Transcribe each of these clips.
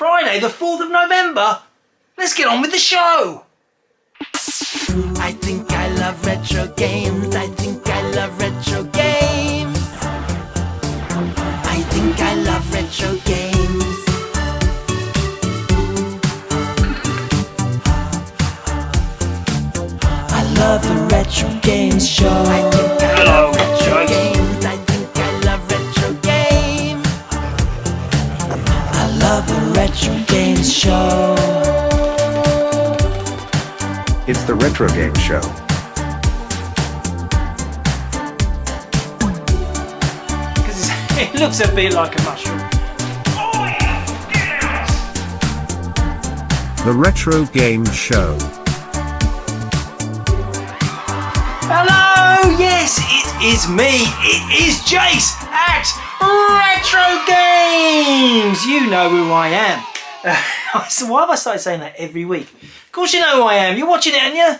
Friday the 4th of November. Let's get on with the show. I think I love retro games. I think I love retro games. I think I love retro games. I love the Retro Games Show. I think I love retro games. I think I love retro games. I love the Retro Games Show. It's the Retrogames Show. Because it looks a bit like a mushroom. Oh yes! The Retrogames Show. Hello! Yes, it is me. It is Jace at Retro Games. You know who I am. So why have I started saying that every week? Of course you know who I am. You're watching it, aren't you?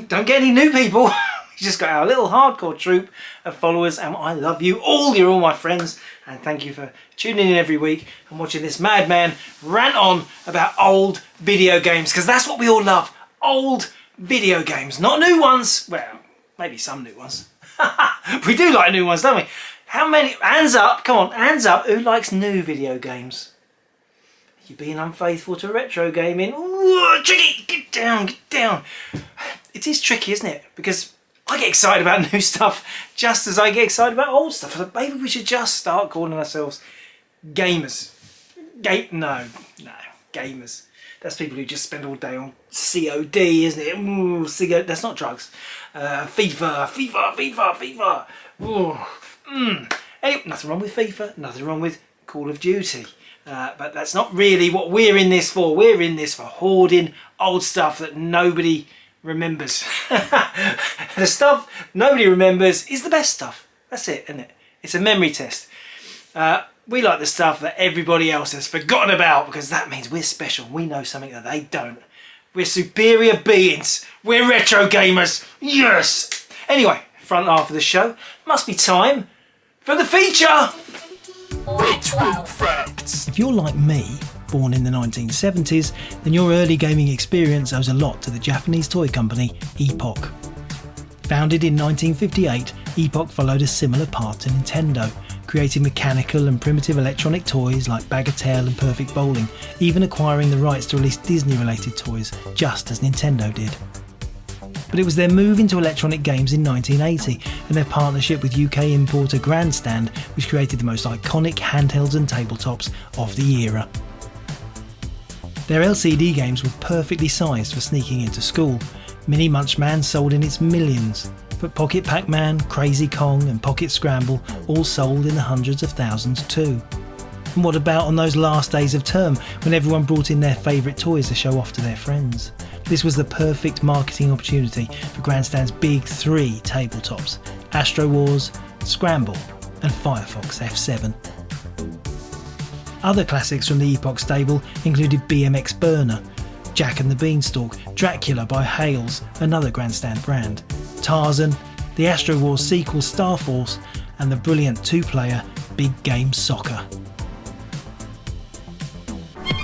Don't get any new people. We just got our little hardcore troop of followers, and I love you all. You're all my friends, and thank you for tuning in every week and watching this madman rant on about old video games, because that's what we all love. Old video games, not new ones. Well, maybe some new ones. We do like new ones, don't we? How many? Hands up, come on, hands up. Who likes new video games? You're being unfaithful to retro gaming. Ooh, tricky, get down, get down. It is tricky, isn't it? Because I get excited about new stuff just as I get excited about old stuff. So maybe we should just start calling ourselves gamers. No, gamers. That's people who just spend all day on COD, isn't it? Ooh, that's not drugs. FIFA. Ooh. Anyway, nothing wrong with FIFA, nothing wrong with Call of Duty. But that's not really what we're in this for. We're in this for hoarding old stuff that nobody remembers. The stuff nobody remembers is the best stuff. That's it, isn't it? It's a memory test. We like the stuff that everybody else has forgotten about, because that means we're special. We know something that they don't. We're superior beings. We're retro gamers. Yes! Anyway, front half of the show. Must be time for the feature. Retro Facts. If you're like me, born in the 1970s, then your early gaming experience owes a lot to the Japanese toy company Epoch. Founded in 1958, Epoch followed a similar path to Nintendo, creating mechanical and primitive electronic toys like Bagatelle and Perfect Bowling, even acquiring the rights to release Disney-related toys, just as Nintendo did. But it was their move into electronic games in 1980 and their partnership with UK importer Grandstand which created the most iconic handhelds and tabletops of the era. Their LCD games were perfectly sized for sneaking into school. Mini Munchman sold in its millions, but Pocket Pac-Man, Crazy Kong and Pocket Scramble all sold in the hundreds of thousands too. And what about on those last days of term when everyone brought in their favourite toys to show off to their friends? This was the perfect marketing opportunity for Grandstand's big three tabletops: Astro Wars, Scramble and Firefox F7. Other classics from the Epoch stable included BMX Burner, Jack and the Beanstalk, Dracula by Hales, another Grandstand brand, Tarzan, the Astro Wars sequel Star Force and the brilliant two-player Big Game Soccer.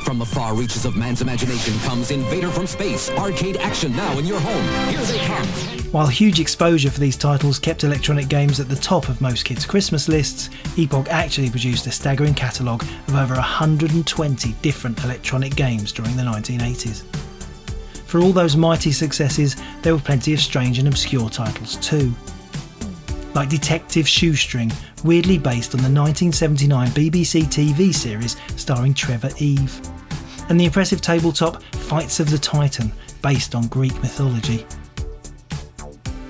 From the far reaches of man's imagination comes Invader from Space. Arcade action now in your home. Here they come. While huge exposure for these titles kept electronic games at the top of most kids' Christmas lists, Epoch actually produced a staggering catalogue of over 120 different electronic games during the 1980s. For all those mighty successes, there were plenty of strange and obscure titles too. Like Detective Shoestring, weirdly based on the 1979 BBC TV series starring Trevor Eve. And the impressive tabletop Fights of the Titan, based on Greek mythology.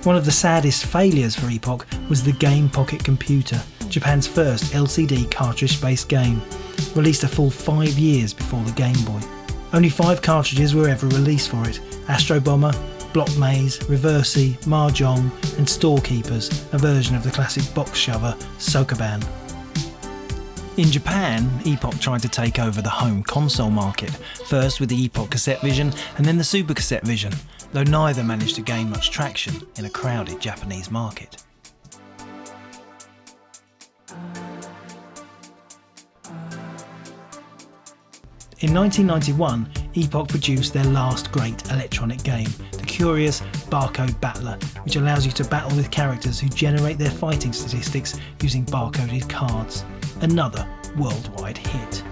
One of the saddest failures for Epoch was the Game Pocket Computer, Japan's first LCD cartridge-based game, released a full 5 years before the Game Boy. Only 5 cartridges were ever released for it: Astro Bomber, Block Maze, Reversi, Mahjong and Storekeepers, a version of the classic box shover Sokoban. In Japan, Epoch tried to take over the home console market, first with the Epoch Cassette Vision and then the Super Cassette Vision, though neither managed to gain much traction in a crowded Japanese market. In 1991, Epoch produced their last great electronic game, the curious Barcode Battler, which allows you to battle with characters who generate their fighting statistics using barcoded cards. Another worldwide hit.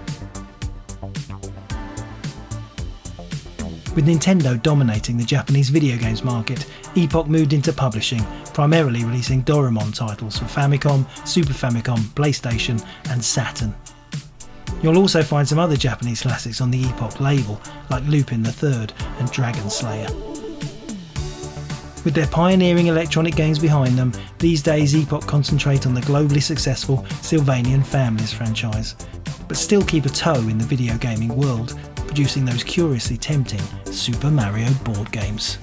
With Nintendo dominating the Japanese video games market, Epoch moved into publishing, primarily releasing Doraemon titles for Famicom, Super Famicom, PlayStation and Saturn. You'll also find some other Japanese classics on the Epoch label, like Lupin the Third and Dragon Slayer. With their pioneering electronic games behind them, these days Epoch concentrate on the globally successful Sylvanian Families franchise, but still keep a toe in the video gaming world, producing those curiously tempting Super Mario board games.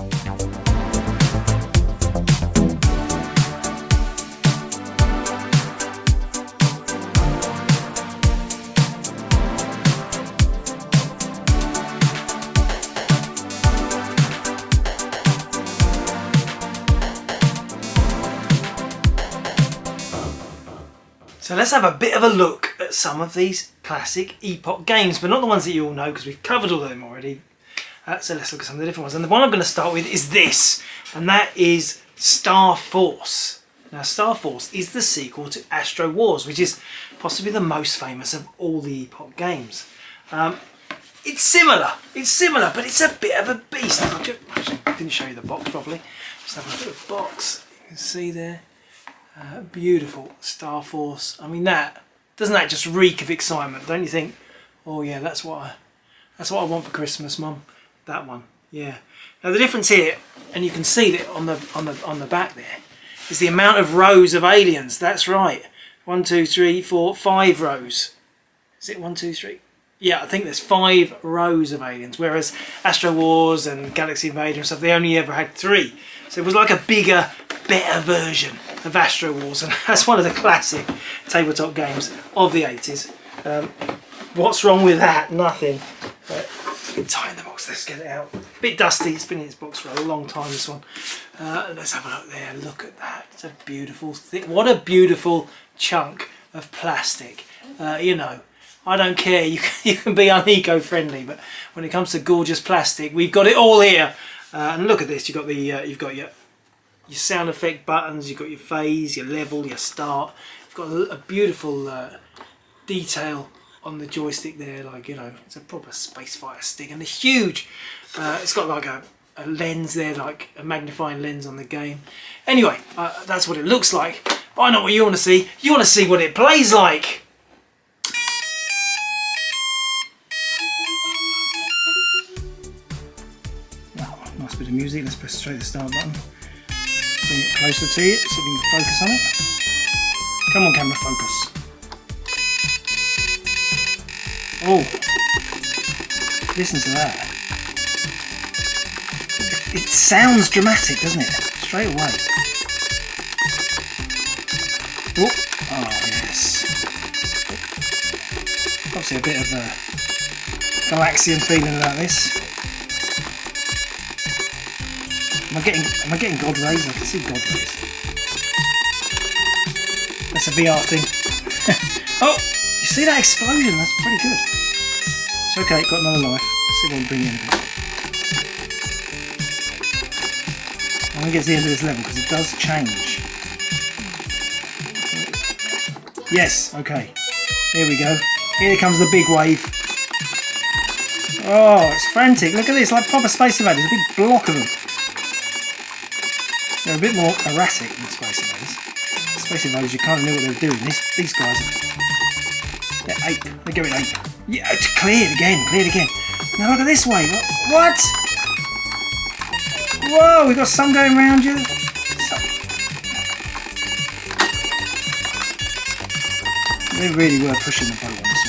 So let's have a bit of a look at some of these classic Epoch games, but not the ones that you all know because we've covered all of them already. So let's look at some of the different ones. And the one I'm going to start with is this, and that is Star Force. Now Star Force is the sequel to Astro Wars, which is possibly the most famous of all the Epoch games. It's similar, but it's a bit of a beast. I didn't show you the box properly. Just have a look at the box. You can see there. Beautiful Star Force. I mean, doesn't that just reek of excitement? Don't you think? Oh yeah, that's what I want for Christmas, Mum. That one, yeah. Now the difference here, and you can see that on the back there, is the amount of rows of aliens. That's right. 1, 2, 3, 4, 5 rows. Is it 1, 2, 3? Yeah, I think there's 5 rows of aliens. Whereas Astro Wars and Galaxy Invader and stuff, they only ever had 3. So it was like a bigger, better version of Astro Wars, and that's one of the classic tabletop games of the 80s. What's wrong with that? Nothing. Tie in the box, let's get it out. A bit dusty, it's been in its box for a long time, this one. Let's have a look there, look at that. It's a beautiful thing. What a beautiful chunk of plastic. You know, I don't care, you can be uneco-friendly, but when it comes to gorgeous plastic, we've got it all here. And look at this, you've got your sound effect buttons, you've got your phase, your level, your start. You've got a beautiful detail on the joystick there, like, you know, it's a proper space fighter stick, and it's huge. It's got like a lens there, like a magnifying lens on the game. Anyway, that's what it looks like. But I know what you want to see. You want to see what it plays like. Nice bit of music. Let's press straight the start button. Bring it closer to you so we can focus on it. Come on, camera, focus. Oh, listen to that. It sounds dramatic, doesn't it? Straight away. Oh yes. Obviously a bit of a Galaxian feeling about this. Am I getting God rays? I can see God rays. That's a VR thing. Oh, you see that explosion? That's pretty good. It's okay, got another life. Let's see if I can bring it in a bit. I'm going to get to the end of this level because it does change. Yes, okay. Here we go. Here comes the big wave. Oh, it's frantic. Look at this, like proper Space Invaders. A big block of them. They're a bit more erratic than Space Invaders. Space Invaders, you kind of knew what they were doing. These guys, they're ape. They're going ape. Yeah, it's cleared again. Now look at this wave. What? Whoa, we got some going around you. They really were pushing the boat on this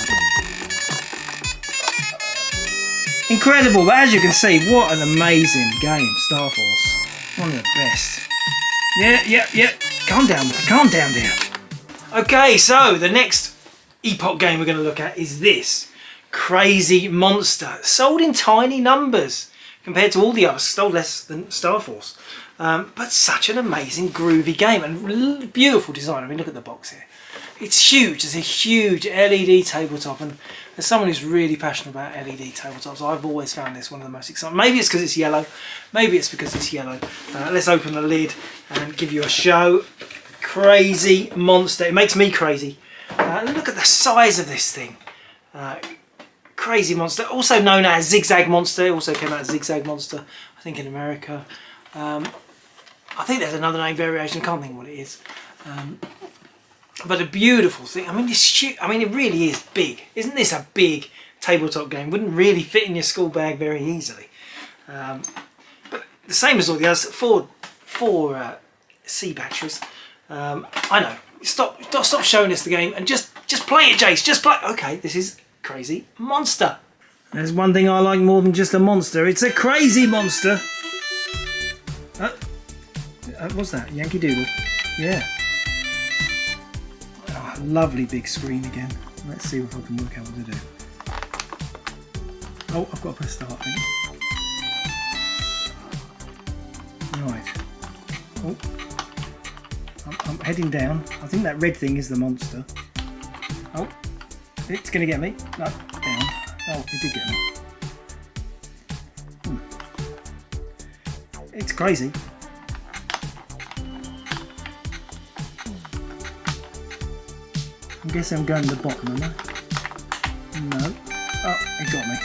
one. Incredible, but as you can see, what an amazing game, Star Force. One of the best. Yeah. Calm down there. Okay, so the next Epoch game we're going to look at is this. Crazy Monster. Sold in tiny numbers compared to all the others. Sold less than Star Force. But such an amazing, groovy game. And beautiful design. I mean, look at the box here. It's huge. There's a huge LED tabletop. And as someone who's really passionate about LED tabletops, I've always found this one of the most exciting. Maybe it's because it's yellow. Maybe it's because it's yellow. Let's open the lid and give you a show. Crazy monster. It makes me crazy. Look at the size of this thing. Crazy monster. Also known as Zigzag Monster. It also came out as Zigzag Monster, I think, in America. I think there's another name variation. I can't think what it is. But a beautiful thing. I mean, it really is big. Isn't this a big tabletop game? Wouldn't really fit in your school bag very easily. But the same as all the others. Four C batteries. I know. Stop showing us the game and just play it, Jace. Just play. Okay, this is Crazy Monster. There's one thing I like more than just a monster. It's a crazy monster. What's that? Yankee Doodle. Yeah. Oh, lovely big screen again. Let's see if I can work out what to do. Oh, I've got to press start, I think. Right. Oh. I'm heading down. I think that red thing is the monster. Oh. It's going to get me. No, down. Oh, it did get me. It's crazy. I guess I'm going to the bottom, am I? No. Oh, it got me.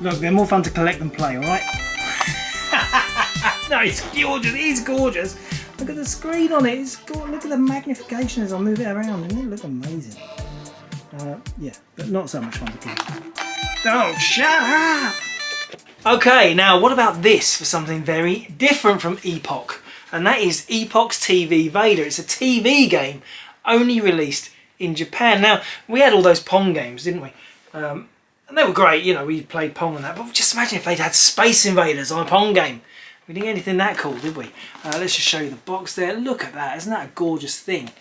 Look, they're more fun to collect than play, alright? No, it's gorgeous. It is gorgeous. Look at the screen on it. It's gorgeous. Look at the magnification as I move it around. Doesn't it look amazing? Yeah, but not so much fun to play. Oh, shut up! Okay, now what about this for something very different from Epoch? And that is Epoch's TV Vader. It's a TV game only released in Japan. Now, we had all those Pong games, didn't we? And they were great, you know, we played Pong and that, but just imagine if they'd had Space Invaders on a Pong game. We didn't get anything that cool, did we? Let's just show you the box there. Look at that, isn't that a gorgeous thing?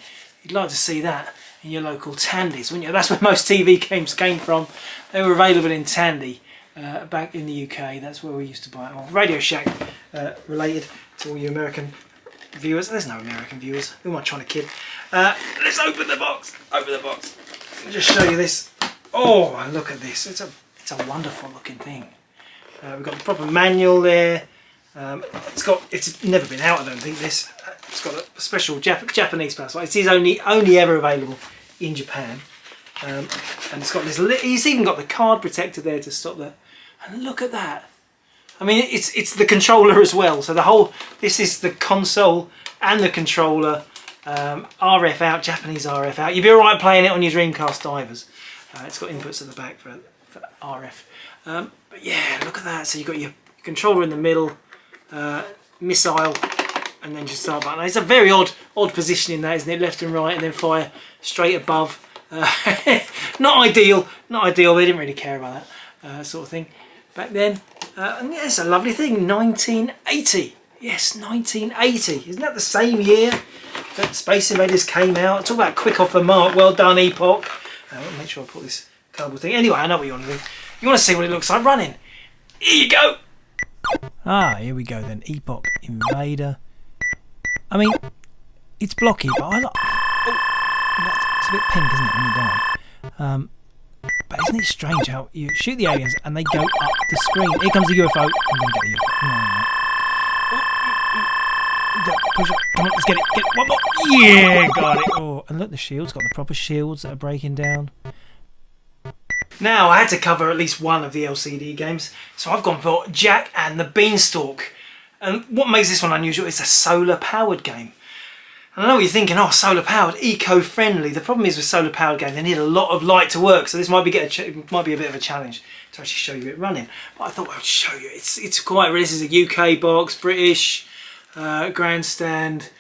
You'd like to see that in your local Tandies, wouldn't you? That's where most TV games came from. They were available in Tandy back in the UK. That's where we used to buy it. Well, Radio Shack related to all you American viewers. There's no American viewers. Who am I trying to kid? Let's open the box. Open the box. I'll just show you this. Oh, look at this. It's a wonderful looking thing. We've got the proper manual there. It's never been out, I don't think. It's got a special Japanese password. It is only ever available in Japan. And it's got this. He's even got the card protector there to stop that. And look at that. I mean, it's the controller as well. So this is the console and the controller. RF out, Japanese RF out. You'd be alright playing it on your Dreamcast Divers. It's got inputs at the back for RF. But yeah, look at that. So you've got your controller in the middle, missile, and then just start button. It's a very odd position in that, isn't it? Left and right, and then fire straight above. Not ideal. They didn't really care about that sort of thing back then. And yeah, it's a lovely thing. 1980. Yes, 1980. Isn't that the same year that Space Invaders came out? Talk about quick off the mark. Well done, Epoch. I'll make sure I put this cardboard thing. Anyway, I know what you want to do. You want to see what it looks like running. Here you go. Here we go then. Epoch Invader. I mean, it's blocky, but I like. It's a bit pink, isn't it, when you die? But isn't it strange how you shoot the aliens and they go up the screen? Here comes the UFO. I'm going to get the UFO. No. Push up. Come on, let's get it. Get it. One more. Yeah, got it. Oh, and look, the shields got the proper shields that are breaking down. Now, I had to cover at least one of the LCD games, so I've gone for Jack and the Beanstalk. And what makes this one unusual is a solar-powered game. And I know what you're thinking, oh, solar-powered, eco-friendly. The problem is with solar-powered games, they need a lot of light to work, so this might be a bit of a challenge to actually show you it running. But I thought I'd show you. It's quite, this is a UK box, British, grandstand,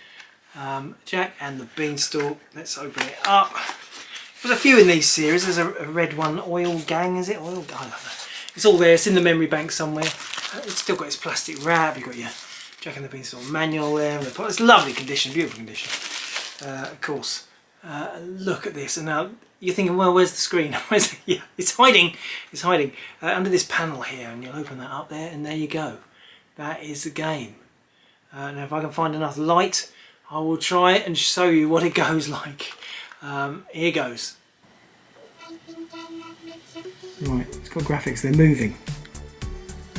Jack and the Beanstalk. Let's open it up. There's a few in these series. There's a red one, Oil Gang, is it? Oil? I don't know. It's all there. It's in the memory bank somewhere. It's still got its plastic wrap. You've got your Jack and the Beanstalk manual there. It's lovely condition, beautiful condition. Of course. Look at this. And now you're thinking, well, where's the screen? Yeah, it's hiding. It's hiding under this panel here. And you'll open that up there, and there you go. That is the game. Now, if I can find enough light, I will try and show you what it goes like. Here goes. Right, it's got graphics, they're moving.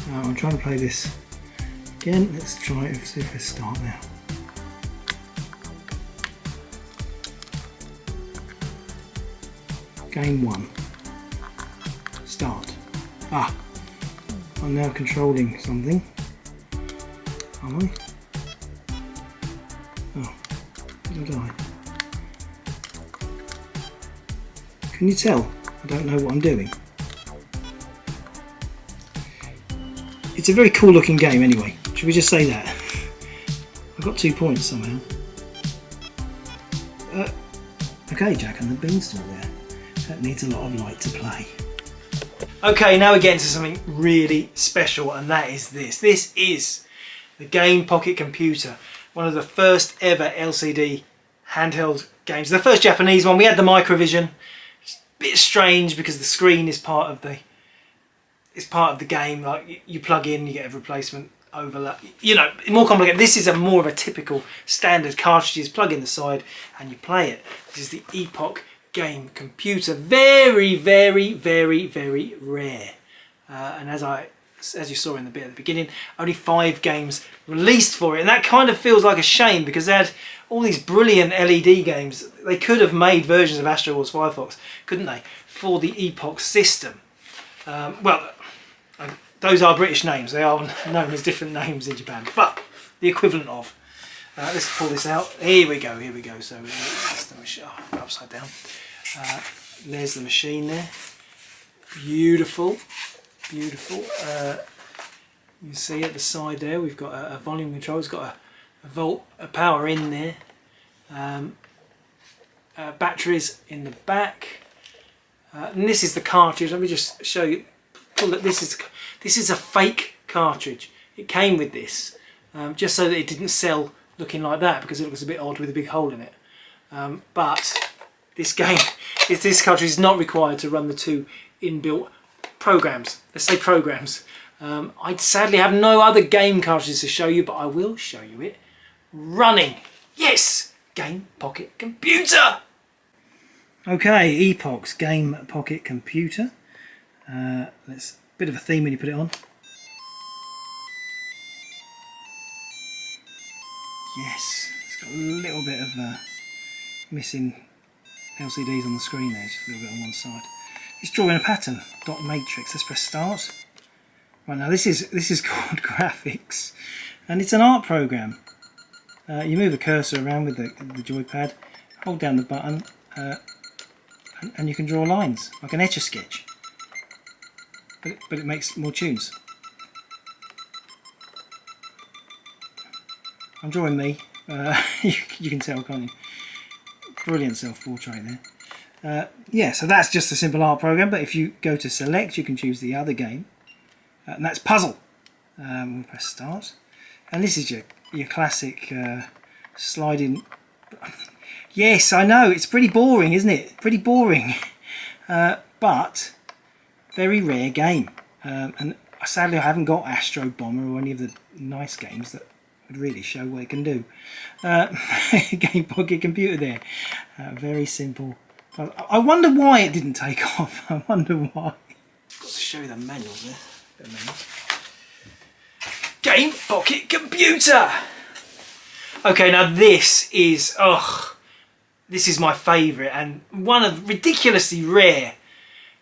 I'm trying to play this again. Let's try it, see if we start now. Game 1. Start. Ah, I'm now controlling something. Am I? Oh, did I? Can you tell? I don't know what I'm doing. It's a very cool looking game anyway. Should we just say that? I got 2 points somehow. Okay, Jack and the Beanstalk there. That needs a lot of light to play. Okay, now we're getting to something really special, and that is this. This is the Game Pocket Computer. One of the first ever LCD handheld games. The first Japanese one. We had the Microvision. It's a bit strange because the screen is part of the game. Like you plug in, you get a replacement overlap. You know, more complicated. This is more of a typical standard cartridges. Plug in the side and you play it. This is the Epoch Game Computer. Very, very, very, very rare. And as you saw in the bit at the beginning, only 5 games released for it, and that kind of feels like a shame because they had all these brilliant LED games. They could have made versions of Astro Wars Firefox, couldn't they, for the Epoch system? Those are British names. They are known as different names in Japan, but the equivalent of. Let's pull this out. Here we go. Here we go. So that's the machine. Oh, upside down. There's the machine there. Beautiful, beautiful. You can see at the side there we've got a volume control. It's got a volt, a power in there. Batteries in the back. And this is the cartridge. Let me just show you. This is a fake cartridge. It came with this just so that it didn't sell looking like that because it looks a bit odd with a big hole in it. But this cartridge is not required to run the 2 inbuilt programs. Let's say programs. I sadly have no other game cartridges to show you, but I will show you it running. Yes, Game Pocket Computer. Okay, Epoch's Game Pocket Computer. That's a bit of a theme when you put it on. Yes, it's got a little bit of missing LCDs on the screen there, just a little bit on one side. It's drawing a pattern, dot matrix. Let's press start. Right, now this is called graphics, and it's an art program. You move the cursor around with the joypad, hold down the button, and you can draw lines like an Etch-a-Sketch. But it makes more tunes. I'm drawing me. You can tell, can't you? Brilliant self-portrait there. Yeah, so that's just a simple art program, but if you go to select, you can choose the other game. And that's puzzle. We'll press start. And this is your classic sliding. Yes, I know, it's pretty boring, isn't it? Pretty boring. But very rare game. And sadly I haven't got Astro Bomber or any of the nice games that would really show what it can do. Game Pocket Computer there. Very simple. I wonder why it didn't take off. I wonder why. Got to show you the manual there. Game Pocket Computer. Okay, now this is my favourite and one of ridiculously rare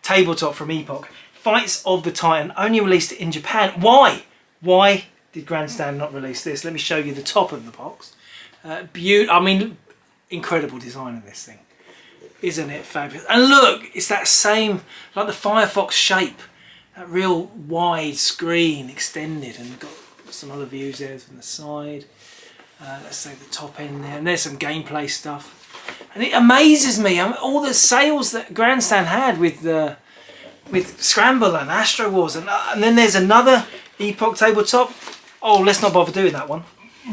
tabletop from Epoch. Fights of the Titan, only released in Japan. Why? Why did Grandstand not release this? Let me show you the top of the box. I mean, incredible design of this thing. Isn't it fabulous? And look, it's that same, like the Firefox shape. That real wide screen extended, and we've got some other views there from the side. Let's say the top end there, and there's some gameplay stuff. And it amazes me, all the sales that Grandstand had with Scramble and Astro Wars, and then there's another Epoch tabletop. Oh, let's not bother doing that one.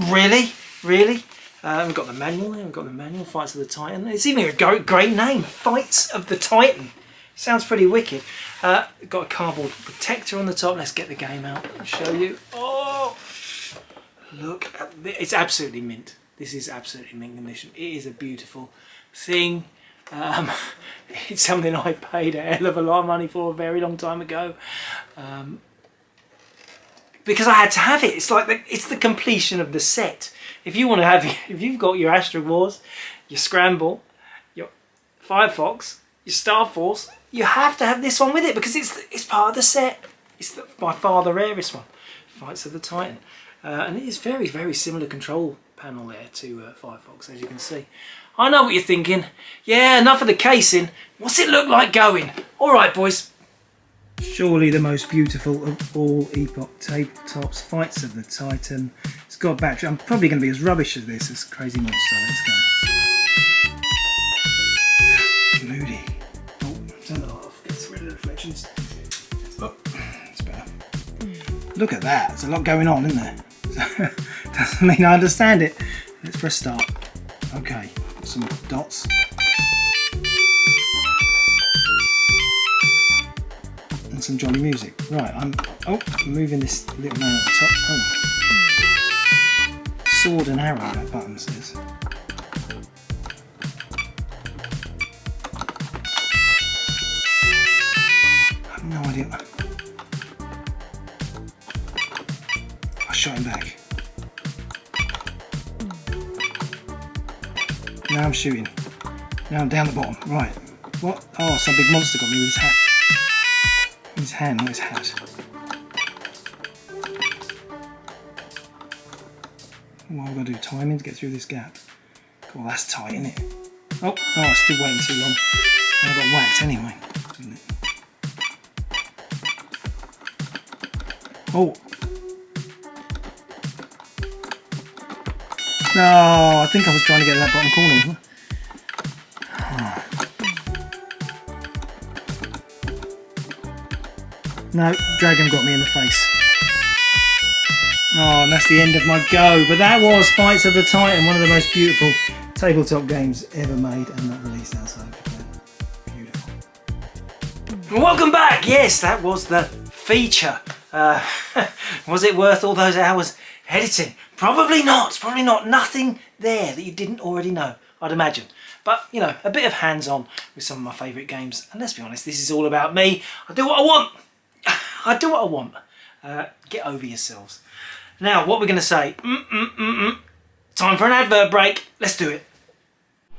Really? Really? We've got the manual there, we've got the manual, Fights of the Titan. It's even a great name, Fights of the Titan. Sounds pretty wicked. Got a cardboard protector on the top. Let's get the game out and show you. Oh, look at this. It's absolutely mint. This is absolutely mint condition. It is a beautiful thing. It's something I paid a hell of a lot of money for a very long time ago, because I had to have it. It's like it's the completion of the set. If you want to have, if you've got your Astro Wars, your Scramble, your Firefox, your Star Force, you have to have this one with it because it's part of the set. It's by far the rarest one, Fights of the Titan, and it is very, very similar control panel there to Firefox, as you can see. I know what you're thinking. Yeah, enough of the casing. What's it look like going? All right, boys. Surely the most beautiful of all Epoch tabletops, Fights of the Titan. It's got a battery. I'm probably going to be as rubbish as this, as Crazy Monster. Let's go. Moody. Oh, turn that off. It's rid of the reflections. Oh, it's better. Look at that. There's a lot going on, isn't there? Doesn't mean I understand it. Let's press start. Okay, some dots. And some jolly music. Right, I'm moving this little man at the top. Oh. Sword and arrow, that button says. I have no idea. I shot him back. Now I'm shooting. Now I'm down the bottom. Right. What? Oh, some big monster got me with his hat. His hand, not his hat. What am I going to do? Timing to get through this gap. Cool, that's tight, isn't it? Oh, I'm still waiting too long. I got whacked anyway. Oh. No, I think I was trying to get to that bottom corner, wasn't I? No, dragon got me in the face. Oh, and that's the end of my go. But that was Fights of the Titan, one of the most beautiful tabletop games ever made and not released outside of Japan. Beautiful. Welcome back. Yes, that was the feature. Was it worth all those hours editing? Probably not. Probably not. Nothing there that you didn't already know, I'd imagine. But, you know, a bit of hands-on with some of my favourite games. And let's be honest, this is all about me. I do what I want. I do what I want. Get over yourselves. Now, what we're going to say. Time for an advert break. Let's do it.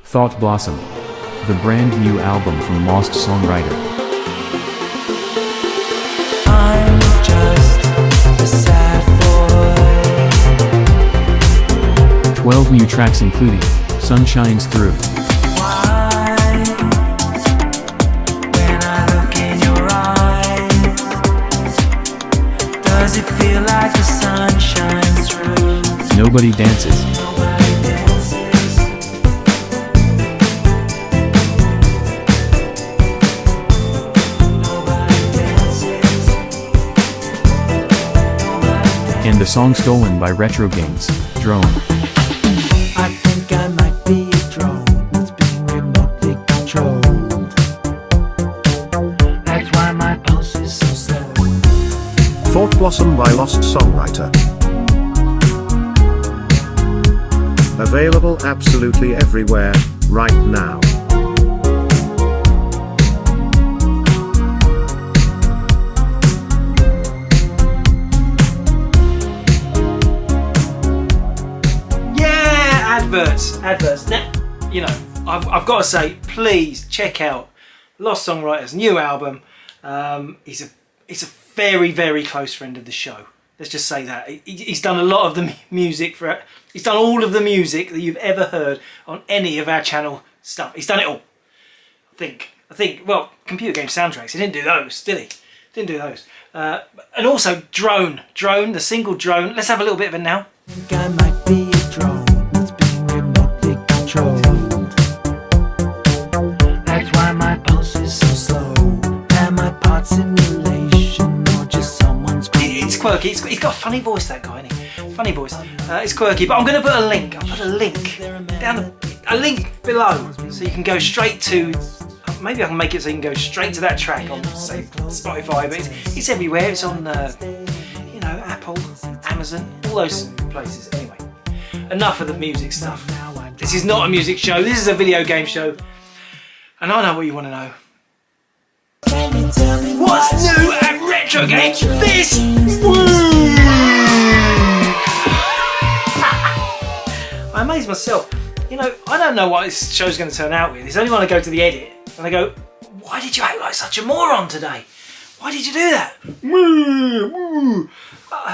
Thought Blossom, the brand new album from Lost Songwriter. I'm just a sad boy. 12 new tracks including Sun Shines Through, Why? When I look in your eyes, does it feel like the sun shines through? Nobody Dances, Nobody dances. Nobody dances. and the song stolen by Retrogames, Drone. I think I might be a drone that's being remotely controlled. That's why my pulse is so slow. Thought Blossom by Lost Songwriter. Available absolutely everywhere, right now. Yeah, adverts. Now, you know, I've got to say, please check out Lost Songwriter's new album. He's a very, very close friend of the show. Let's just say that. He's done a lot of the music for. He's done all of the music that you've ever heard on any of our channel stuff. He's done it all. I think. Well, computer game soundtracks. He didn't do those, did he? Didn't do those. And also Drone, the single Drone. Let's have a little bit of it now. I think I might be a drone that's being remotely controlled. That's why my pulse is so slow. Am I part simulation or just someone's? It's quirky. He's got a funny voice, that guy, isn't he? Funny voice. It's quirky, but I'm going to put a link. I'll put a link down, a link below, so you can go straight to. Maybe I can make it so you can go straight to that track on, say, Spotify. But it's everywhere. It's on, you know, Apple, Amazon, all those places. Anyway, enough of the music stuff. This is not a music show, this is a video game show. And I know what you want to know. What's new at Retrogames this week? I amaze myself. You know, I don't know what this show's going to turn out with. It's only when I go to the edit and I go, why did you act like such a moron today? Why did you do that?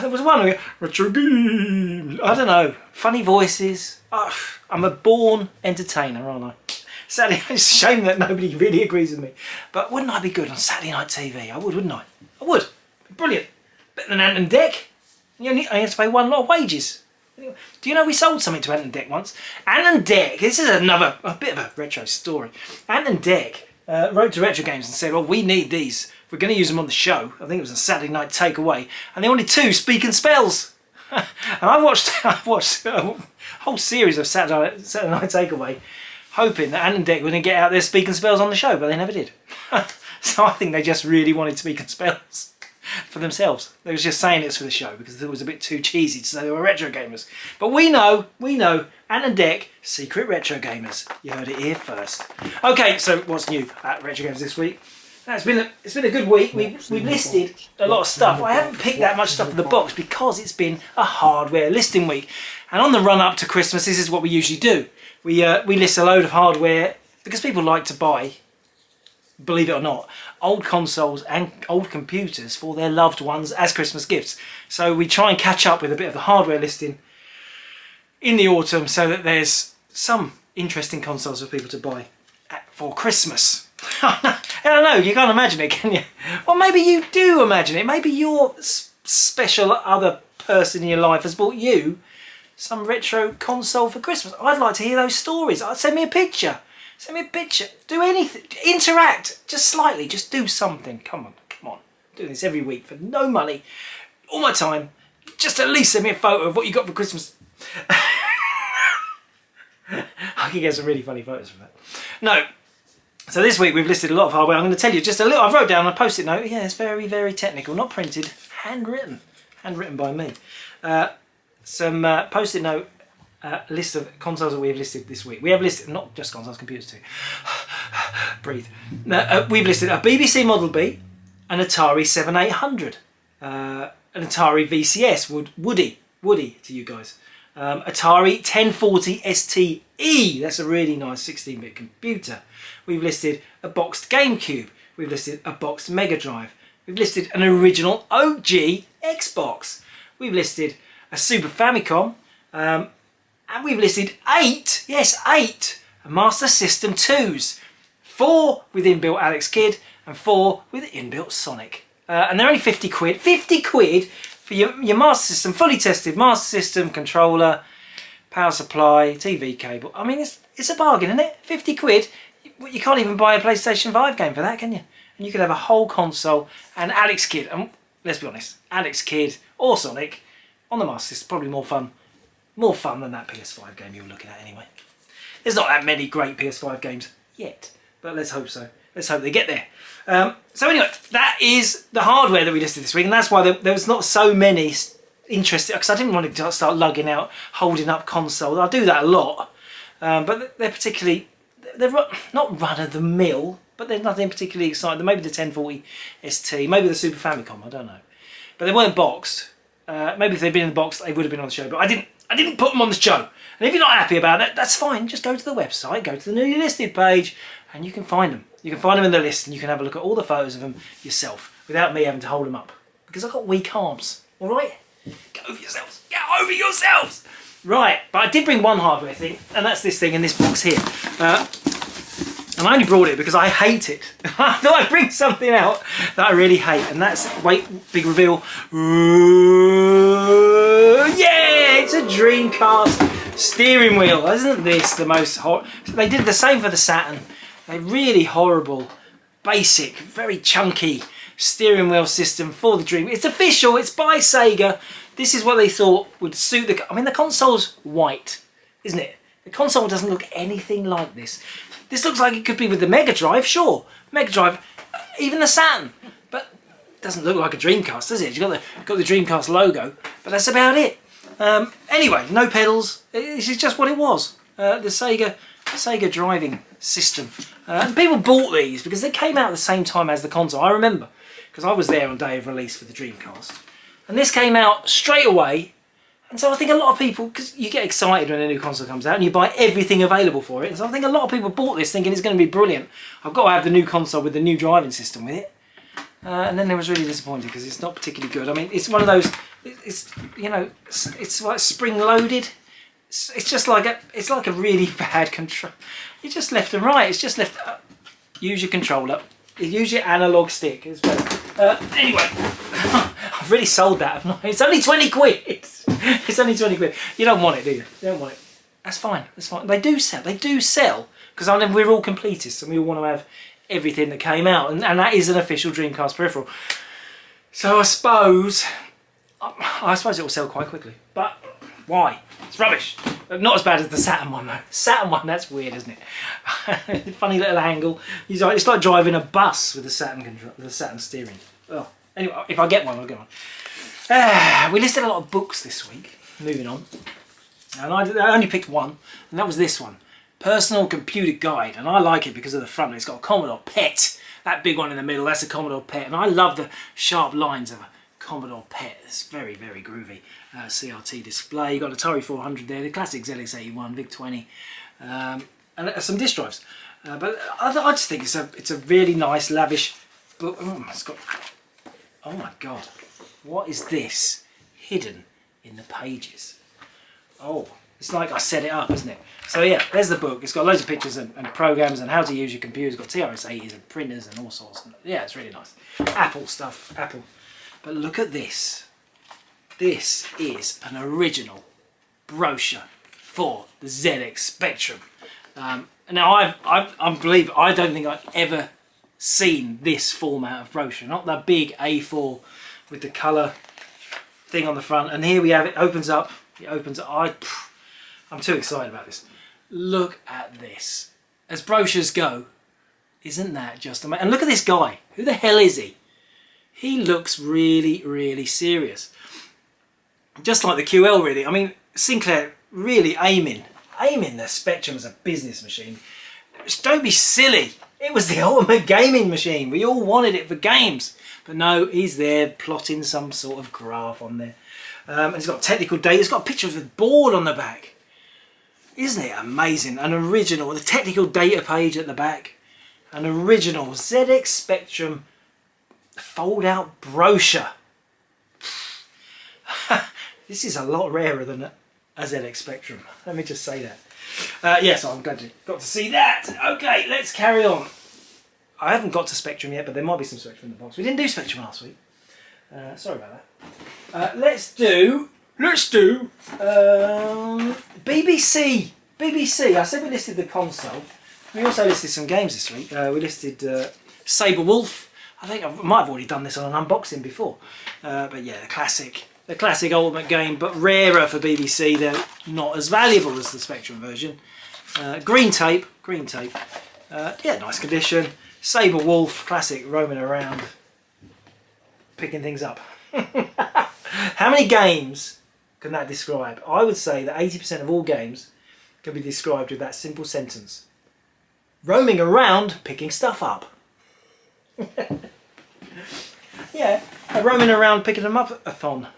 There was one where Retrogames. I don't know. Funny voices. I'm a born entertainer, aren't I? Sadly, it's a shame that nobody really agrees with me. But wouldn't I be good on Saturday night TV? I would, wouldn't I? I would. Brilliant. Better than Ant and Dec. I had to pay one lot of wages. Do you know we sold something to Ant and Dec once? Ant and Dec, this is a bit of a retro story. Ant and Dec wrote to Retrogames and said, well, we need these. We're going to use them on the show. I think it was a Saturday night takeaway. And they wanted 2 speaking spells. And I watched a whole series of Saturday night takeaway, hoping that Ant and Dec were going to get out their speaking spells on the show, but they never did. So I think they just really wanted speaking spells for themselves. They was just saying it's for the show because it was a bit too cheesy to say they were retro gamers. But we know, Ant and Dec, secret retro gamers. You heard it here first. Okay, so what's new at Retrogames this week? Now, it's been a good week. We've listed a lot of stuff. I haven't picked that much stuff in the box because it's been a hardware listing week. And on the run up to Christmas, this is what we usually do. We list a load of hardware because people like to buy, believe it or not, old consoles and old computers for their loved ones as Christmas gifts. So we try and catch up with a bit of the hardware listing in the autumn so that there's some interesting consoles for people to buy for Christmas. I don't know, you can't imagine it, can you? Well, maybe you do imagine it. Maybe your special other person in your life has bought you some retro console for Christmas. I'd like to hear those stories. Send me a picture. Send me a picture. Do anything. Interact. Just slightly. Just do something. Come on. I'm doing this every week for no money. All my time. Just at least send me a photo of what you got for Christmas. I can get some really funny photos from that. No. So this week we've listed a lot of hardware. I'm going to tell you just a little. I wrote down a post-it note. Yeah, it's very, very technical. Not printed. Handwritten. Handwritten by me. Some post-it note list of consoles that we have listed this week. We have listed, not just consoles, computers too. Breathe. We've listed a BBC Model B, an Atari 7800, an Atari VCS, Woody to you guys, Atari 1040 STE, that's a really nice 16-bit computer. We've listed a boxed GameCube, we've listed a boxed Mega Drive, we've listed an original OG Xbox, we've listed a Super Famicom, and we've listed 8 Master System 2s, 4 with inbuilt Alex Kidd and 4 with inbuilt Sonic. And they're only 50 quid. 50 quid for your Master System, fully tested Master System, controller, power supply, TV cable. I mean, it's a bargain, isn't it? 50 quid. You can't even buy a PlayStation 5 game for that, can you? And you could have a whole console and Alex Kidd. And let's be honest, Alex Kidd or Sonic on the Master System, probably more fun than that PS5 game you were looking at anyway. There's not that many great PS5 games yet, but let's hope so. Let's hope they get there. So anyway, that is the hardware that we listed this week, and that's why there was not so many interesting, because I didn't want to start lugging out, holding up consoles. I do that a lot, but they're not run-of-the-mill, but there's nothing particularly exciting. Maybe the 1040 ST, maybe the Super Famicom, I don't know. But they weren't boxed. Maybe if they'd been in the box, they would have been on the show, but I didn't put them on the show. And if you're not happy about that, that's fine. Just go to the website, go to the newly listed page, and you can find them. You can find them in the list, and you can have a look at all the photos of them yourself, without me having to hold them up. Because I've got weak arms, all right? Get over yourselves. Get over yourselves. Right, but I did bring one hardware thing, and that's this thing in this box here. And I only brought it because I hate it. I thought I'd bring something out that I really hate, and that's, wait, big reveal. Yeah, it's a Dreamcast steering wheel. Isn't this the most hot? They did the same for the Saturn. A really horrible, basic, very chunky steering wheel system for the Dream. It's official, it's by Sega. This is what they thought would suit the... I mean, the console's white, isn't it? The console doesn't look anything like this. This looks like it could be with the Mega Drive, sure. Mega Drive, even the Saturn. But it doesn't look like a Dreamcast, does it? You've got the Dreamcast logo, but that's about it. Anyway, no pedals. This is just what it was. The Sega driving system. And people bought these because they came out at the same time as the console. I remember, because I was there on day of release for the Dreamcast. And this came out straight away. And so I think a lot of people, because you get excited when a new console comes out and you buy everything available for it. And so I think a lot of people bought this thinking it's going to be brilliant. I've got to have the new console with the new driving system with it. And then they was really disappointed because it's not particularly good. I mean, it's one of those, it's like spring loaded. It's just like a really bad control. It's just left and right. It's just left. Use your controller. Use your analog stick. It's better. Anyway, I've really sold that, haven't I? It's only 20 quid. It's only 20 quid. You don't want it, do you? You don't want it. That's fine. That's fine. They do sell. They do sell because we're all completists and we all want to have everything that came out, and that is an official Dreamcast peripheral. So I suppose it will sell quite quickly. But why? It's rubbish. Not as bad as the Saturn one though. Saturn one, that's weird, isn't it? Funny little angle. It's like driving a bus with the Saturn steering. Oh, anyway, if I get one, I'll get one. We listed a lot of books this week. Moving on, and I only picked one, and that was this one. Personal Computer Guide, and I like it because of the front. It's got a Commodore PET, that big one in the middle, that's a Commodore PET, and I love the sharp lines of a Commodore PET. It's very, very groovy. CRT display, you've got an Atari 400 there, the classic ZX81, VIC-20, and some disk drives. But I just think it's a really nice, lavish book. Oh my God, what is this hidden in the pages? Oh, it's like I set it up, isn't it? So yeah, there's the book. It's got loads of pictures and programs and how to use your computer. It's got TRS-80s and printers and all sorts. Yeah, it's really nice. Apple stuff, Apple. But look at this. This is an original brochure for the ZX Spectrum. Now I don't think I've ever seen this format of brochure. Not the big A4 with the colour thing on the front. And here we have it. Opens up. It opens up. I'm too excited about this. Look at this. As brochures go, isn't that just amazing? And look at this guy. Who the hell is he? He looks really, really serious. Just like the QL, really. I mean, Sinclair really aiming the Spectrum as a business machine. Don't be silly. It was the ultimate gaming machine. We all wanted it for games. But no, he's there plotting some sort of graph on there. And it's got technical data. It's got a picture of the board on the back. Isn't it amazing? An original, the technical data page at the back. An original ZX Spectrum fold-out brochure. This is a lot rarer than a ZX Spectrum. Let me just say that. Yes, I'm glad you got to see that. Okay, let's carry on. I haven't got to Spectrum yet, but there might be some Spectrum in the box. We didn't do Spectrum last week. Sorry about that. Let's do BBC. BBC. I said we listed the console. We also listed some games this week. We listed Sabre Wolf. I think I might have already done this on an unboxing before. But yeah, the classic ultimate game, but rarer for BBC. They're not as valuable as the Spectrum version. Green tape. Yeah, nice condition. Sabre Wolf, classic, roaming around, picking things up. How many games can that describe? I would say that 80% of all games can be described with that simple sentence. Roaming around, picking stuff up. Yeah, roaming around, picking them up-a-thon.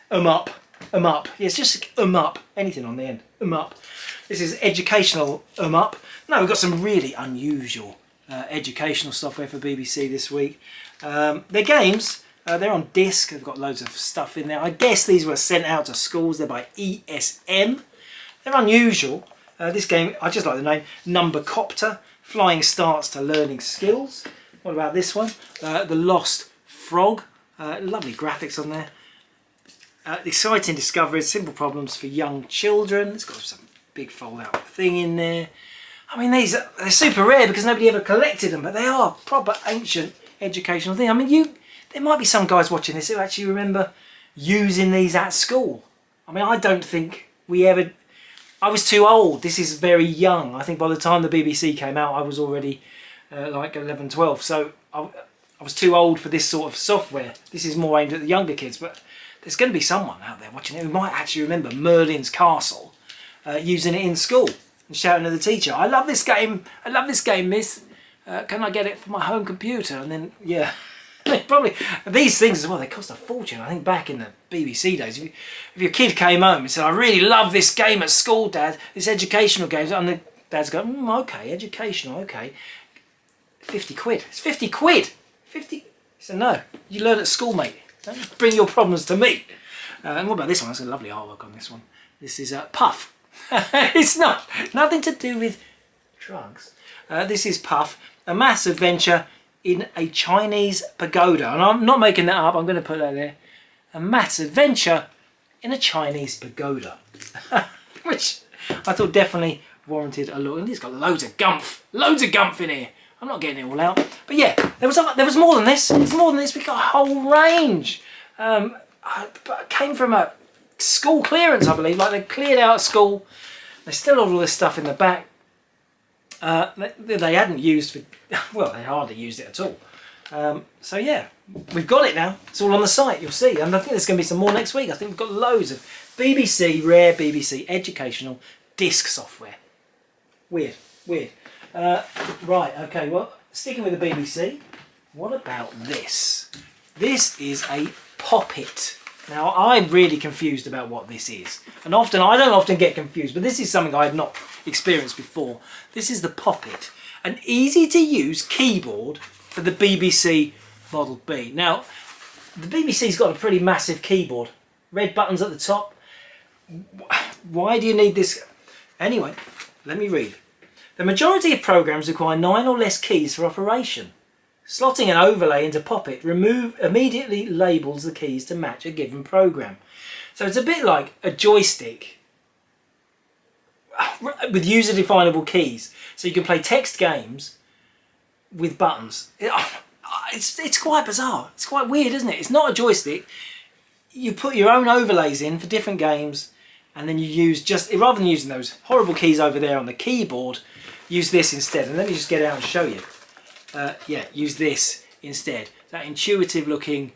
Up. Yeah, it's just up. Anything on the end. Up. This is educational up. No, we've got some really unusual educational software for BBC this week. They're games. They're on disc. They've got loads of stuff in there. I guess these were sent out to schools. They're by ESM. They're unusual. This game, I just like the name. Number Copter. Flying Starts to Learning Skills. What about this one? The Lost Frog. Lovely graphics on there. Exciting discoveries. Simple problems for young children. It's got some big fold-out thing in there. I mean, they're super rare because nobody ever collected them, but they are proper ancient educational thing. I mean, there might be some guys watching this who actually remember using these at school. I mean, I don't think we ever... I was too old. This is very young. I think by the time the BBC came out, I was already like 11, 12. So I was too old for this sort of software. This is more aimed at the younger kids, but there's going to be someone out there watching it who might actually remember Merlin's Castle, using it in school and shouting at the teacher, I love this game, miss. Can I get it for my home computer? And then, yeah, probably these things as well, they cost a fortune. I think back in the BBC days, if your kid came home and said, I really love this game at school, Dad, this educational game, and the dad's going, okay, educational, okay, 50 quid. It's 50 quid. 50. So no, you learn at school, mate. Don't bring your problems to me. And what about this one? That's a lovely artwork on this one. This is Puff. It's nothing to do with drugs. This is Puff, a maths adventure in a Chinese pagoda. And I'm not making that up, I'm going to put that there. A maths adventure in a Chinese pagoda. Which I thought definitely warranted a look. And it's got loads of gumph in here. I'm not getting it all out. But yeah, there was more than this. There's more than this. We got a whole range. It came from a school clearance, I believe. Like, they cleared out school. They still had all this stuff in the back. They hadn't used for, well, they hardly used it at all. So yeah, we've got it now. It's all on the site, you'll see. And I think there's going to be some more next week. I think we've got loads of rare BBC educational disc software. Weird. Right, okay, well, sticking with the BBC, what about this? This is a poppet. Now, I'm really confused about what this is. And I don't often get confused, but this is something I had not experienced before. This is the poppet, an easy to use keyboard for the BBC Model B. Now, the BBC's got a pretty massive keyboard. Red buttons at the top. Why do you need this? Anyway, let me read. The majority of programs require 9 or less keys for operation. Slotting an overlay into Poppet immediately labels the keys to match a given program. So it's a bit like a joystick with user-definable keys. So you can play text games with buttons. It's quite bizarre. It's quite weird, isn't it? It's not a joystick. You put your own overlays in for different games, and then you use rather than using those horrible keys over there on the keyboard, use this instead. And let me just get it out and show you. Yeah, use this instead. That intuitive looking,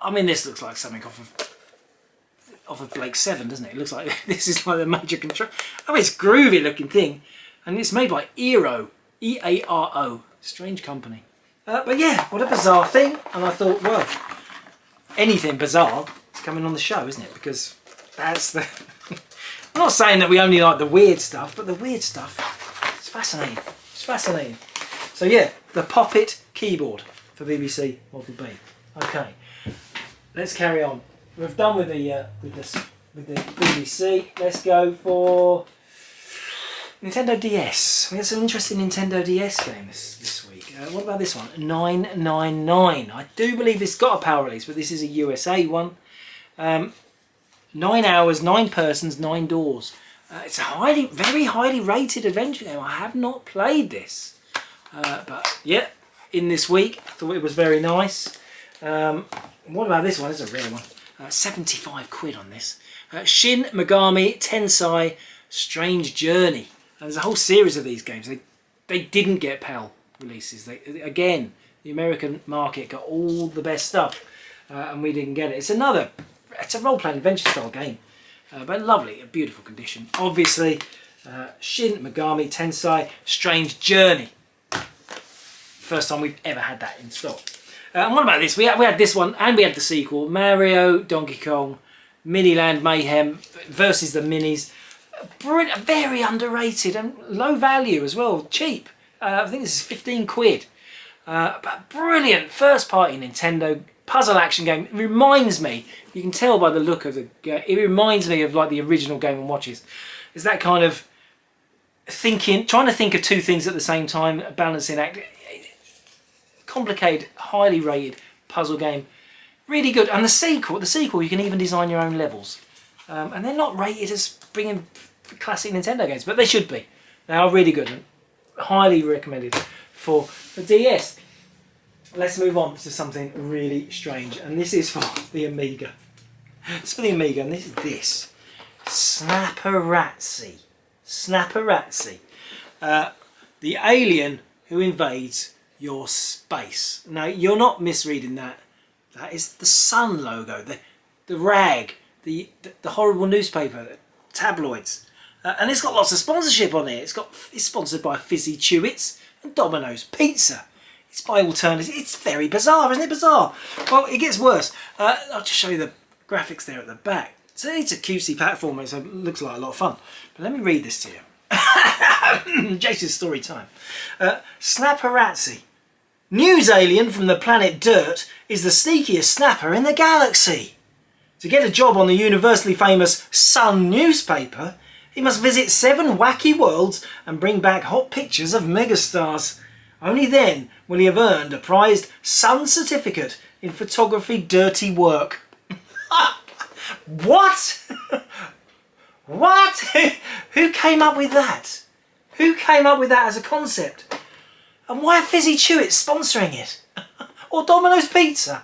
I mean, this looks like something off of Blake 7, doesn't it? It looks like this is like the major control. I mean, it's a groovy looking thing, and it's made by Earo, E-A-R-O, strange company. But yeah, what a bizarre thing. And I thought, well, anything bizarre is coming on the show, isn't it? Because that's the I'm not saying that we only like the weird stuff, but the weird stuff, it's fascinating. It's fascinating. So yeah, the Poppet keyboard for BBC Model B. Okay, let's carry on. We've done with the BBC. Let's go for Nintendo DS. We had some interesting Nintendo DS games this week. What about this one? 999. I do believe it's got a PAL release, but this is a USA one. 9 hours, 9 persons, 9 doors. It's a very highly rated adventure game. I have not played this. But yeah, in this week, I thought it was very nice. What about this one? It's a rare one. 75 quid on this. Shin Megami Tensei Strange Journey. And there's a whole series of these games. They didn't get PAL releases. Again, the American market got all the best stuff, and we didn't get it. It's a role-playing adventure style game, but lovely, a beautiful condition. Obviously, Shin Megami Tensei Strange Journey. First time we've ever had that in stock. And what about this? We had this one, and we had the sequel, Mario, Donkey Kong, Miniland Mayhem versus the Minis. Very underrated and low value as well, cheap. I think this is 15 quid. But brilliant first party Nintendo puzzle action game. It reminds me, you can tell by the look of the game, it reminds me of like the original Game & Watches. It's that kind of trying to think of two things at the same time, balancing act. Complicated, highly rated puzzle game, really good. And the sequel, you can even design your own levels, and they're not rated as bringing classic Nintendo games, but they should be. They are really good and highly recommended for the DS. Let's move on to something really strange, and this is for the Amiga. It's for the Amiga, and this is Snapperazzi. Snapperazzi, the alien who invades your space. Now, you're not misreading that. That is the Sun logo. the rag, the horrible newspaper, tabloids. And it's got lots of sponsorship on it. It's sponsored by Fizzy Chewits and Domino's Pizza. It's by alternatives. It's very bizarre, isn't it bizarre? Well, it gets worse. I'll just show you the graphics there at the back. So it's a QC platformer, so it looks like a lot of fun. But let me read this to you. Jason's story time. Snapperazzi. News alien from the planet Dirt is the sneakiest snapper in the galaxy. To get a job on the universally famous Sun newspaper, he must visit 7 wacky worlds and bring back hot pictures of megastars. Only then will he have earned a prized Sun certificate in photography dirty work. What? What? Who came up with that? Who came up with that as a concept? And why are Fizzy Chewits sponsoring it? Or Domino's Pizza?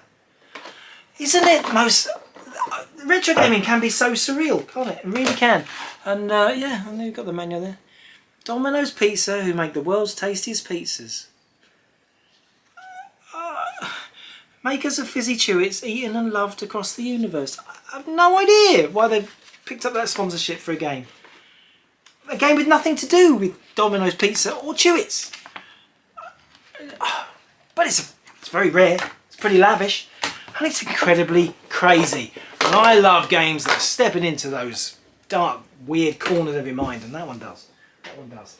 Isn't it most... Retro gaming can be so surreal, can't it? It really can. And yeah, and you've got the menu there. Domino's Pizza, who make the world's tastiest pizzas. Makers of Fizzy Chewits, eaten and loved across the universe. I have no idea why they've picked up that sponsorship for a game. A game with nothing to do with Domino's Pizza or Chewits. But it's very rare, it's pretty lavish, and it's incredibly crazy. And I love games that are stepping into those dark, weird corners of your mind, and that one does. That one does.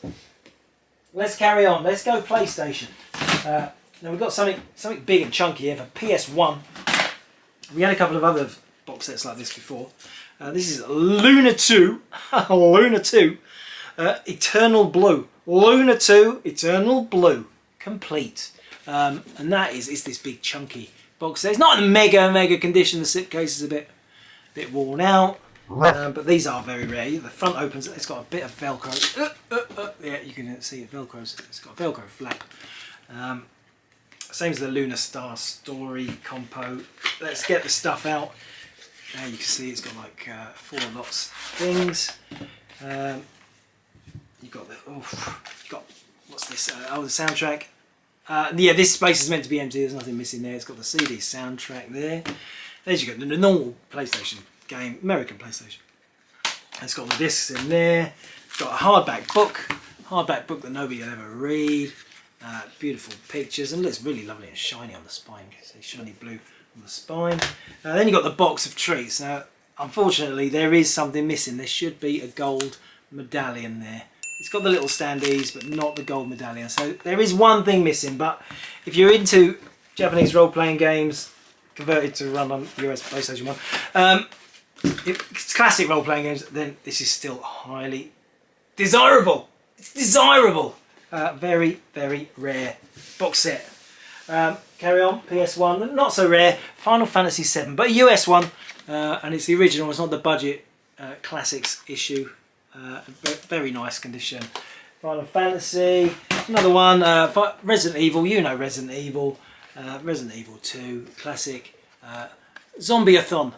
Let's carry on. Let's go PlayStation. Now we've got something big and chunky here for PS1. We had a couple of other box sets like this before. This is Luna 2. Luna 2. Eternal Blue. Luna 2 Eternal Blue. Complete. And that is this big chunky box set. It's not in mega condition. The slipcase is a bit worn out. But these are very rare. The front opens, it's got a bit of Velcro. Yeah, you can see it Velcros. It's got a Velcro flap. Same as the Lunar Star Story compo. Let's get the stuff out. There you can see it's got like 4 lots of things. You've got what's this? The soundtrack. Yeah, this space is meant to be empty. There's nothing missing there. It's got the CD soundtrack there. There you go. The normal PlayStation game, American PlayStation. It's got the discs in there. It's got a hardback book that nobody will ever read. Beautiful pictures, and looks really lovely and shiny on the spine. So shiny blue on the spine. Then you've got the box of treats. Now, unfortunately, there is something missing. There should be a gold medallion there. It's got the little standees, but not the gold medallion. So there is one thing missing. But if you're into Japanese role-playing games, converted to run on US PlayStation 1, it's classic role-playing games, then this is still highly desirable. It's desirable. Very rare box set. Carry on. PS1, not so rare. Final Fantasy 7, but a US one, and it's the original. It's not the budget classics issue. Very nice condition. Final Fantasy, another one. Resident Evil, you know Resident Evil. Resident Evil 2, classic. Zombie-a-thon.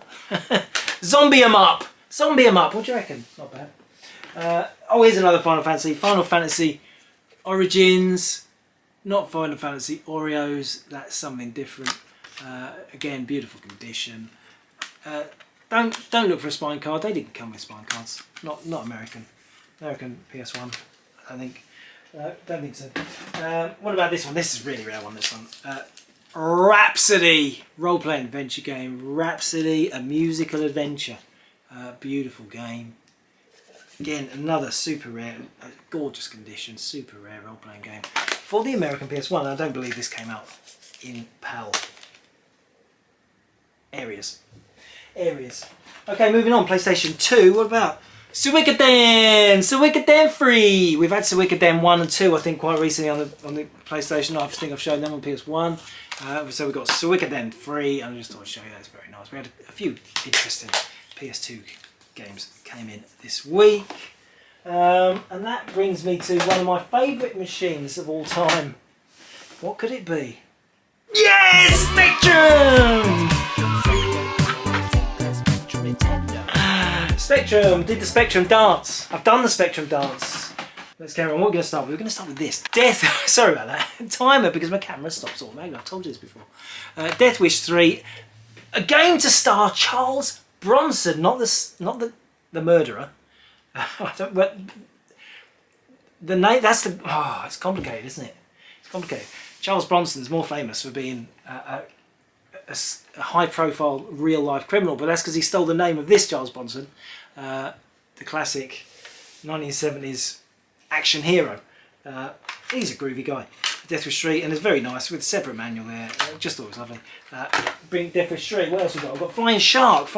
Zombie 'em up. Zombie 'em up. What do you reckon? Not bad. Oh, here's another Final Fantasy. Final Fantasy Origins. Not Final Fantasy Oreos. That's something different. Again, beautiful condition. Don't look for a spine card. They didn't come with spine cards. Not American. American PS1. I think. Don't think so. What about this one? This is a really rare one. This one. Rhapsody, role-playing adventure game. Rhapsody, a musical adventure. Beautiful game. Again, another super rare, gorgeous condition, super rare role-playing game for the American PS1. I don't believe this came out in PAL areas. Okay, moving on. PlayStation 2. What about Suikoden? Suikoden 3. We've had Suikoden 1 and 2, I think, quite recently on the PlayStation. I think I've shown them on PS1. So we've got Suikoden 3, and I just thought I'd show you that. It's very nice. We had a few interesting PS2 games came in this week. And that brings me to one of my favourite machines of all time. What could it be? Yes! Spectrum! Spectrum! Did the Spectrum dance. I've done the Spectrum dance. Let's carry on. What are we going to start with? We're going to start with this. Sorry about that. Timer, because my camera stops automatically. I've told you this before. Death Wish 3. A game to star Charles Bronson, not the murderer. I don't, but the name, that's the, oh, it's complicated, isn't it? It's complicated. Charles Bronson's more famous for being a high-profile, real-life criminal, but that's because he stole the name of this Charles Bronson, the classic 1970s action hero. He's a groovy guy. Death Wish Street, and it's very nice with a separate manual there. Just thought it was lovely. Bring Death Wish Street. What else have we got? I've got Flying Shark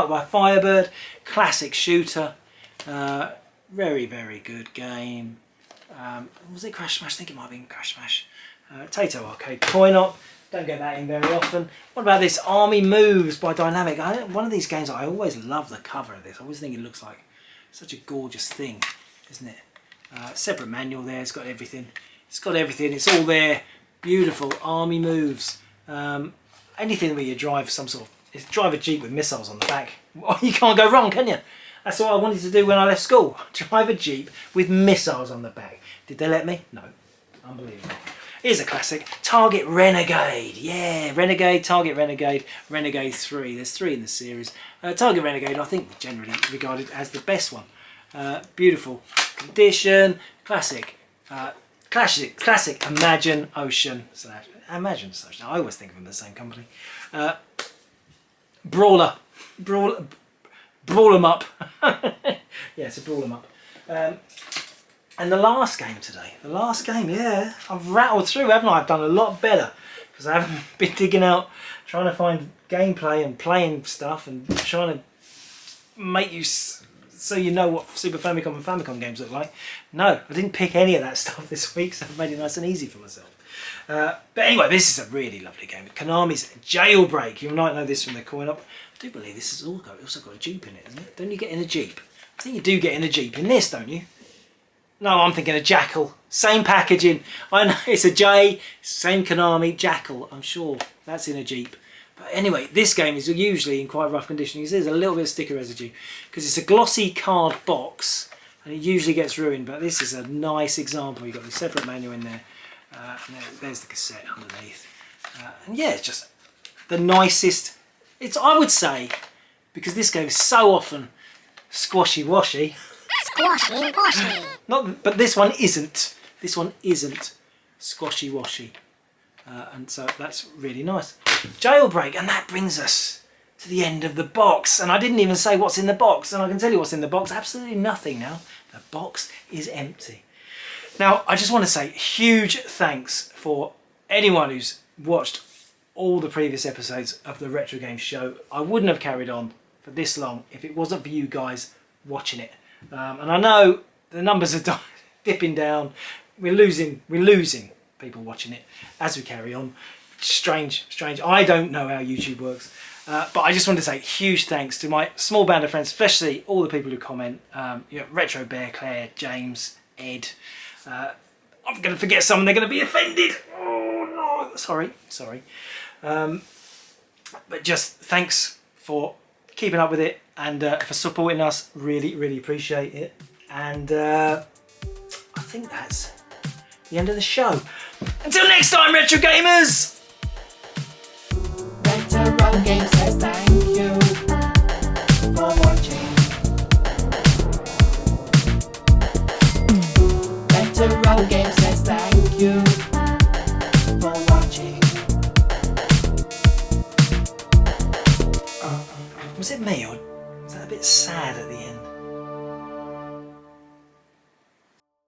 by Firebird. Classic shooter. Very, very good game. Was it Crash Smash? I think it might have been Crash Smash. Tato Arcade Coin-Op. Don't get that in very often. What about this? Army Moves by Dynamic. One of these games, I always love the cover of this. I always think it looks like such a gorgeous thing, isn't it? Separate manual there. It's got everything. It's got everything. It's all there. Beautiful. Army Moves. Anything where you drive some sort of... drive a Jeep with missiles on the back. You can't go wrong, can you? That's what I wanted to do when I left school. Drive a Jeep with missiles on the back. Did they let me? No. Unbelievable. Here's a classic. Target Renegade. Yeah, Renegade, Target Renegade, Renegade 3. There's 3 in the series. Target Renegade, I think, generally regarded as the best one. Beautiful condition. Classic. Classic Imagine Ocean. Imagine Ocean. I always think of them as the same company. Brawl 'em up. Yeah, it's a brawl 'em up. And the last game today. The last game, yeah. I've rattled through, haven't I? I've done a lot better because I haven't been digging out, trying to find gameplay and playing stuff and trying to make you so you know what Super Famicom and Famicom games look like. No, I didn't pick any of that stuff this week, so I've made it nice and easy for myself. But anyway, this is a really lovely game. Konami's Jailbreak. You might know this from the coin-op. I do believe this has also got a Jeep in it, isn't it? Don't you get in a Jeep? I think you do get in a Jeep in this, don't you? No, I'm thinking a Jackal. Same packaging. I know it's a J, same Konami, Jackal. I'm sure that's in a Jeep. But anyway, this game is usually in quite rough condition. You see there's a little bit of sticker residue because it's a glossy card box and it usually gets ruined. But this is a nice example. You've got the separate manual in there. And there's the cassette underneath. And yeah, it's just the nicest. It's, I would say, because this game is so often squashy-washy. Squashy-washy. But this one isn't. This one isn't squashy-washy. And so that's really nice. Jailbreak, and that brings us to the end of the box. And I didn't even say what's in the box, and I can tell you what's in the box. Absolutely nothing now. The box is empty. Now, I just want to say huge thanks for anyone who's watched all the previous episodes of the Retro Games show. I wouldn't have carried on for this long if it wasn't for you guys watching it. And I know the numbers are dipping down. We're losing people watching it as we carry on. Strange. I don't know how YouTube works. But I just want to say huge thanks to my small band of friends, especially all the people who comment. Retro Bear, Claire, James, Ed. I'm going to forget someone, they're going to be offended. Oh no, sorry. But just thanks for keeping up with it and for supporting us. Really appreciate it. And I think that's the end of the show. Until next time, Retro Gamers! Retrogames says thank you for watching. Retrogames says thank you for watching. Was it me or was that a bit sad at the end?